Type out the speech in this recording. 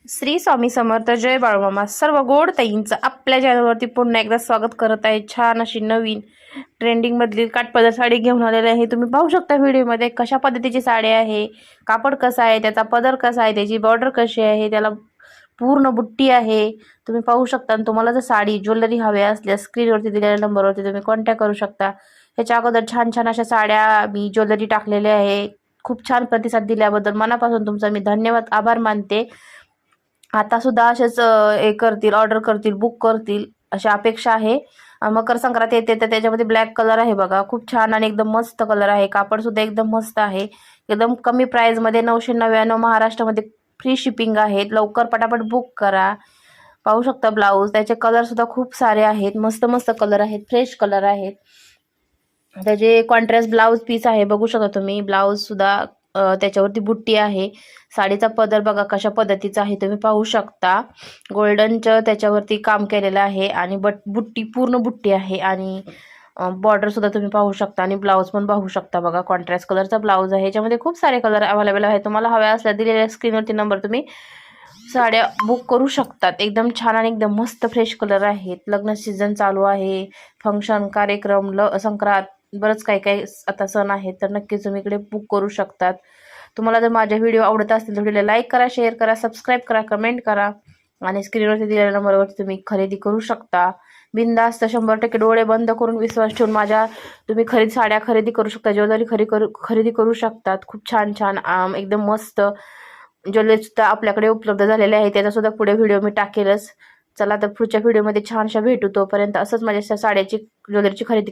श्री स्वामी समर्थ. जय बाळूमामा. सर्व गोड ताईंचं आपल्या चॅनलवरती पुन्हा एकदा स्वागत करत आहे. छान अशी नवीन ट्रेंडिंग मधली काठपदर साडी घेऊन आलेली आहे. तुम्ही पाहू शकता व्हिडिओमध्ये कशा पद्धतीची साडी आहे, कापड कसं आहे, त्याचा पदर कसा आहे, त्याची बॉर्डर कशी आहे, त्याला पूर्ण बुट्टी आहे. तुम्ही पाहू शकता. आणि तुम्हाला जर साडी ज्वेलरी हवी असल्यास स्क्रीनवरती दिलेल्या नंबरवरती तुम्ही कॉन्टॅक्ट करू शकता. ह्याच्या अगोदर छान छान अशा साड्या मी ज्वेलरी टाकलेल्या आहे. खूप छान प्रतिसाद दिल्याबद्दल मनापासून तुमचा मी धन्यवाद आभार मानते. आता सुद्धा असेच हे करतील, ऑर्डर करतील, बुक करतील अशी अपेक्षा आहे. मकर संक्रांत येते तर त्याच्यामध्ये ब्लॅक कलर आहे बघा, खूप छान आणि एकदम मस्त कलर आहे. कापड सुद्धा एकदम मस्त आहे. एकदम कमी प्राईजमध्ये 999 महाराष्ट्रामध्ये फ्री शिपिंग आहे. लवकर पटापट बुक करा. पाहू शकता ब्लाऊज, त्याचे कलर सुद्धा खूप सारे आहेत. मस्त मस्त कलर आहेत, फ्रेश कलर आहेत. त्याचे कॉन्ट्रास्ट ब्लाऊज पीस आहे, बघू शकता तुम्ही. ब्लाऊज सुद्धा त्याच्यावरती बुट्टी आहे. साडीचा पदर बघा कशा पद्धतीचा आहे, तुम्ही पाहू शकता. गोल्डनचं त्याच्यावरती काम केलेलं आहे आणि बुट्टी पूर्ण बुट्टी आहे. आणि बॉर्डर सुद्धा तुम्ही पाहू शकता. आणि ब्लाऊज पण पाहू शकता बघा, कॉन्ट्रास्ट कलरचा ब्लाऊज आहे. याच्यामध्ये खूप सारे कलर अवेलेबल आहे. तुम्हाला हव्या असल्या दिलेल्या स्क्रीनवरती नंबर तुम्ही साड्या बुक करू शकतात. एकदम छान आणि एकदम मस्त फ्रेश कलर आहेत. लग्न सीझन चालू आहे, फंक्शन, कार्यक्रम, संक्रांत, बरंच काही काही आता सण आहेत, तर नक्कीच तुम्ही इकडे बुक करू शकतात. तुम्हाला जर माझे व्हिडिओ आवडत असतील तर व्हिडिओला लाईक करा, शेअर करा, सबस्क्राईब करा, कमेंट करा. आणि स्क्रीनवरती दिलेल्या नंबरवरती तुम्ही खरेदी करू शकता. बिनधास्त 100% डोळे बंद करून विश्वास ठेवून तुम्ही साड्या खरेदी करू शकता, ज्वेलरी खरेदी करू शकतात. खूप छान छान एकदम मस्त ज्वेलरी सुद्धा आपल्याकडे उपलब्ध झालेले आहे. त्याचा सुद्धा पुढे व्हिडिओ मी टाकेलच. चला तर पुढच्या व्हिडिओमध्ये छानशा भेटू. तोपर्यंत असंच माझ्या साड्याची ज्वेलरीची खरेदी करा.